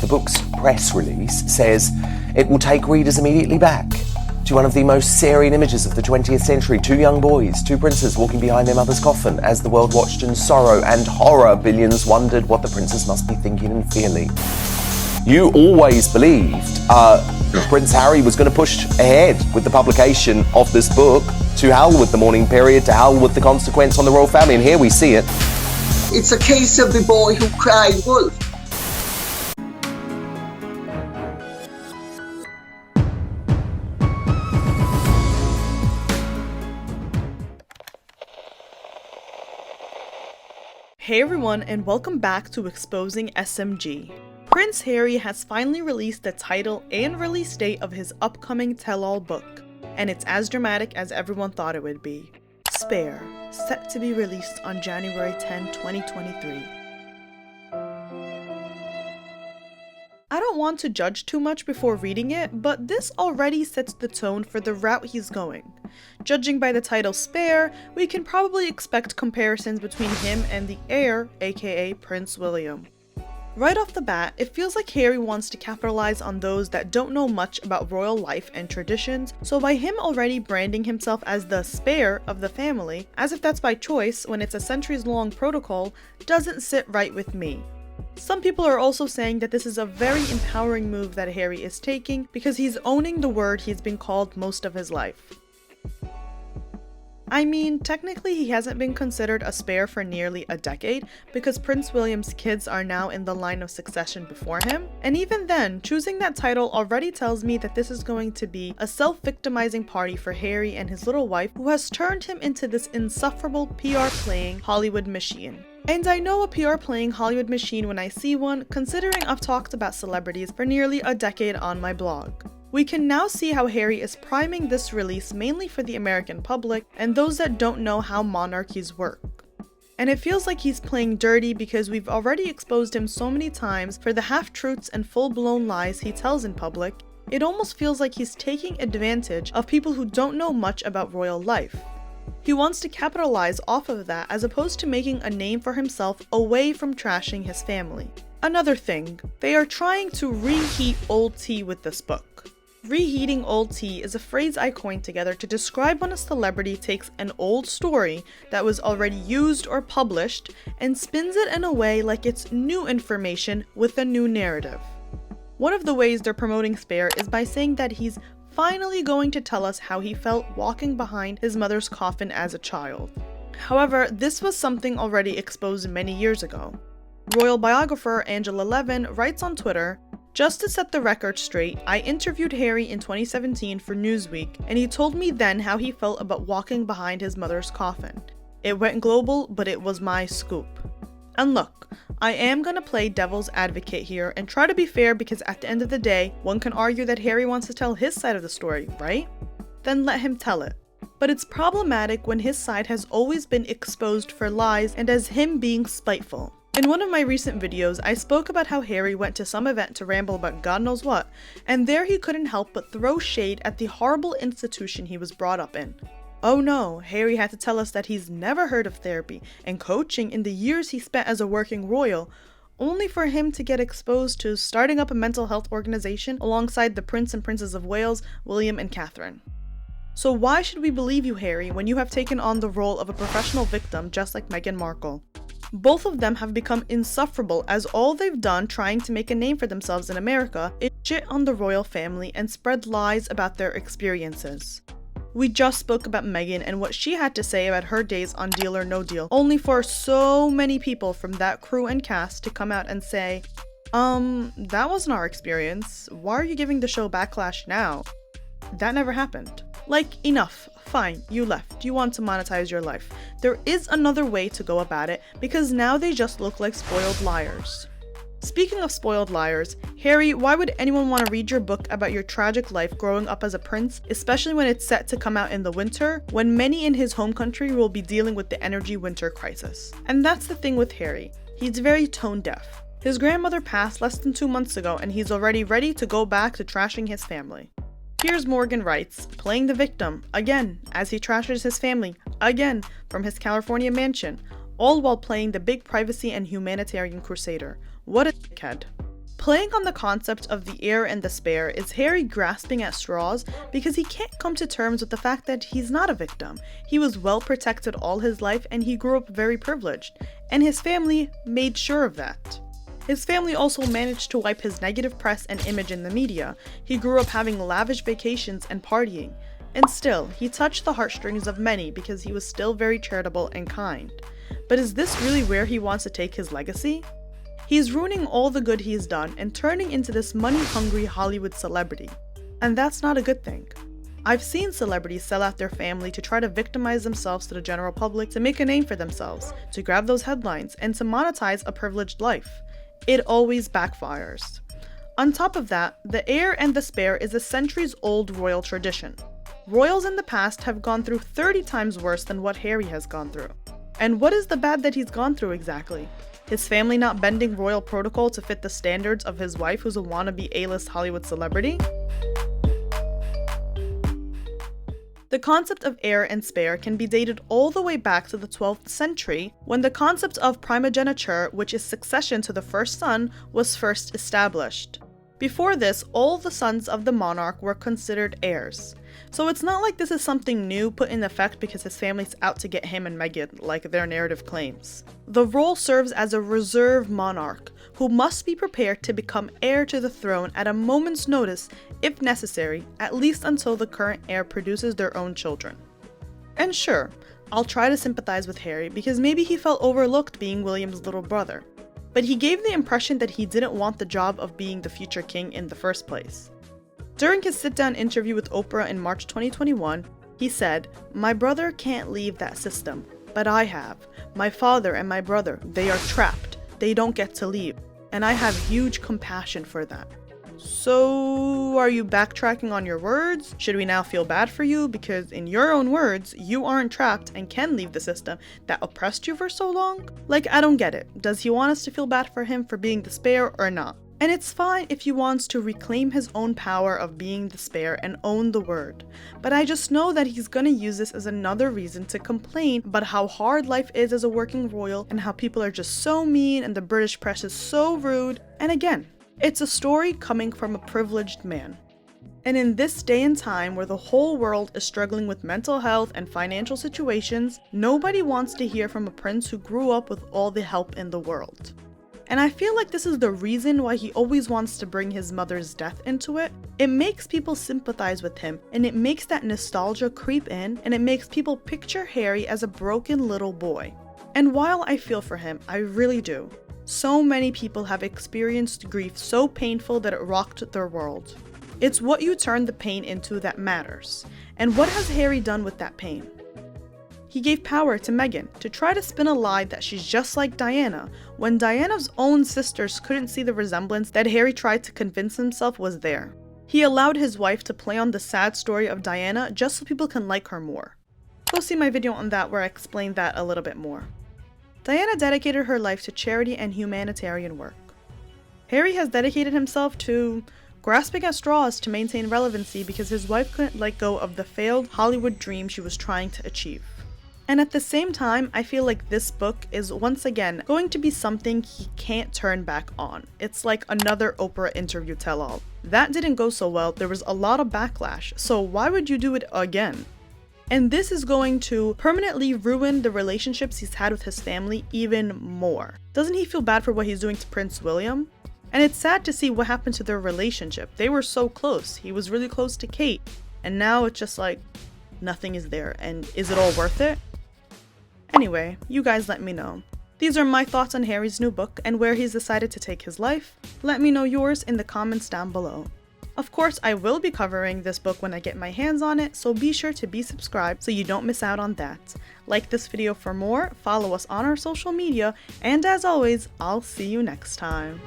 The book's press release says it will take readers immediately back to one of the most searing images of the 20th century. Two young boys, two princes walking behind their mother's coffin. As the world watched in sorrow and horror, billions wondered what the princes must be thinking and feeling. You always believed Prince Harry was going to push ahead with the publication of this book. To hell with the mourning period, to hell with the consequence on the royal family, and here we see it. It's a case of the boy who cried wolf. Hey everyone, and welcome back to Exposing SMG. Prince Harry has finally released the title and release date of his upcoming tell-all book, and it's as dramatic as everyone thought it would be. Spare, set to be released on January 10, 2023. I don't want to judge too much before reading it, but this already sets the tone for the route he's going. Judging by the title Spare, we can probably expect comparisons between him and the heir, aka Prince William. Right off the bat, it feels like Harry wants to capitalize on those that don't know much about royal life and traditions, so by him already branding himself as the spare of the family, as if that's by choice when it's a centuries-long protocol, doesn't sit right with me. Some people are also saying that this is a very empowering move that Harry is taking because he's owning the word he's been called most of his life. I mean, technically he hasn't been considered a spare for nearly a decade because Prince William's kids are now in the line of succession before him, and even then, choosing that title already tells me that this is going to be a self-victimizing party for Harry and his little wife who has turned him into this insufferable PR-playing Hollywood machine. And I know a PR-playing Hollywood machine when I see one, considering I've talked about celebrities for nearly a decade on my blog. We can now see how Harry is priming this release mainly for the American public and those that don't know how monarchies work. And it feels like he's playing dirty because we've already exposed him so many times for the half-truths and full-blown lies he tells in public. It almost feels like he's taking advantage of people who don't know much about royal life. He wants to capitalize off of that as opposed to making a name for himself away from trashing his family. Another thing, they are trying to reheat old tea with this book. Reheating old tea is a phrase I coined together to describe when a celebrity takes an old story that was already used or published and spins it in a way like it's new information with a new narrative. One of the ways they're promoting Spare is by saying that he's finally going to tell us how he felt walking behind his mother's coffin as a child. However, this was something already exposed many years ago. Royal biographer Angela Levin writes on Twitter, "Just to set the record straight, I interviewed Harry in 2017 for Newsweek, and he told me then how he felt about walking behind his mother's coffin. It went global, but it was my scoop." And look, I am gonna play devil's advocate here and try to be fair because at the end of the day, one can argue that Harry wants to tell his side of the story, right? Then let him tell it. But it's problematic when his side has always been exposed for lies and as him being spiteful. In one of my recent videos, I spoke about how Harry went to some event to ramble about God knows what, and there he couldn't help but throw shade at the horrible institution he was brought up in. Oh no, Harry had to tell us that he's never heard of therapy and coaching in the years he spent as a working royal, only for him to get exposed to starting up a mental health organization alongside the Prince and Princess of Wales, William and Catherine. So why should we believe you, Harry, when you have taken on the role of a professional victim just like Meghan Markle? Both of them have become insufferable as all they've done trying to make a name for themselves in America is shit on the royal family and spread lies about their experiences. We just spoke about Meghan and what she had to say about her days on Deal or No Deal, only for so many people from that crew and cast to come out and say, that wasn't our experience. Why are you giving the show backlash now? That never happened. Like, enough. Fine, you left. You want to monetize your life. There is another way to go about it because now they just look like spoiled liars. Speaking of spoiled liars, Harry, why would anyone want to read your book about your tragic life growing up as a prince, especially when it's set to come out in the winter, when many in his home country will be dealing with the energy winter crisis? And that's the thing with Harry. He's very tone deaf. His grandmother passed less than 2 months ago and he's already ready to go back to trashing his family. Piers Morgan writes, playing the victim, again, as he trashes his family, again, from his California mansion, all while playing the big privacy and humanitarian crusader. What a dickhead. Playing on the concept of the heir and the spare is Harry grasping at straws because he can't come to terms with the fact that he's not a victim. He was well protected all his life and he grew up very privileged, and his family made sure of that. His family also managed to wipe his negative press and image in the media. He grew up having lavish vacations and partying, and still, he touched the heartstrings of many because he was still very charitable and kind. But is this really where he wants to take his legacy? He's ruining all the good he's done and turning into this money-hungry Hollywood celebrity. And that's not a good thing. I've seen celebrities sell out their family to try to victimize themselves to the general public, to make a name for themselves, to grab those headlines, and to monetize a privileged life. It always backfires. On top of that, the heir and the spare is a centuries-old royal tradition. Royals in the past have gone through 30 times worse than what Harry has gone through. And what is the bad that he's gone through exactly? His family not bending royal protocol to fit the standards of his wife who's a wannabe A-list Hollywood celebrity? The concept of heir and spare can be dated all the way back to the 12th century, when the concept of primogeniture, which is succession to the first son, was first established. Before this, all the sons of the monarch were considered heirs. So it's not like this is something new put in effect because his family's out to get him and Meghan, like their narrative claims. The role serves as a reserve monarch, who must be prepared to become heir to the throne at a moment's notice, if necessary, at least until the current heir produces their own children. And sure, I'll try to sympathize with Harry because maybe he felt overlooked being William's little brother. But he gave the impression that he didn't want the job of being the future king in the first place. During his sit-down interview with Oprah in March 2021, he said, "My brother can't leave that system, but I have. My father and my brother, they are trapped. They don't get to leave, and I have huge compassion for that." So, are you backtracking on your words? Should we now feel bad for you because in your own words, you aren't trapped and can leave the system that oppressed you for so long? Like, I don't get it. Does he want us to feel bad for him for being the spare or not? And it's fine if he wants to reclaim his own power of being the spare and own the word. But I just know that he's gonna use this as another reason to complain about how hard life is as a working royal and how people are just so mean and the British press is so rude. And again, it's a story coming from a privileged man. And in this day and time where the whole world is struggling with mental health and financial situations, nobody wants to hear from a prince who grew up with all the help in the world. And I feel like this is the reason why he always wants to bring his mother's death into it. It makes people sympathize with him, and it makes that nostalgia creep in, and it makes people picture Harry as a broken little boy. And while I feel for him, I really do. So many people have experienced grief so painful that it rocked their world. It's what you turn the pain into that matters. And what has Harry done with that pain? He gave power to Meghan to try to spin a lie that she's just like Diana, when Diana's own sisters couldn't see the resemblance that Harry tried to convince himself was there. He allowed his wife to play on the sad story of Diana just so people can like her more. Go see my video on that where I explain that a little bit more. Diana dedicated her life to charity and humanitarian work. Harry has dedicated himself to grasping at straws to maintain relevancy because his wife couldn't let go of the failed Hollywood dream she was trying to achieve. And at the same time, I feel like this book is once again going to be something he can't turn back on. It's like another Oprah interview tell-all. That didn't go so well, there was a lot of backlash, so why would you do it again? And this is going to permanently ruin the relationships he's had with his family even more. Doesn't he feel bad for what he's doing to Prince William? And it's sad to see what happened to their relationship. They were so close. He was really close to Kate. And now it's just like, nothing is there. And is it all worth it? Anyway, you guys let me know. These are my thoughts on Harry's new book and where he's decided to take his life. Let me know yours in the comments down below. Of course, I will be covering this book when I get my hands on it, so be sure to be subscribed so you don't miss out on that. Like this video for more, follow us on our social media, and as always, I'll see you next time.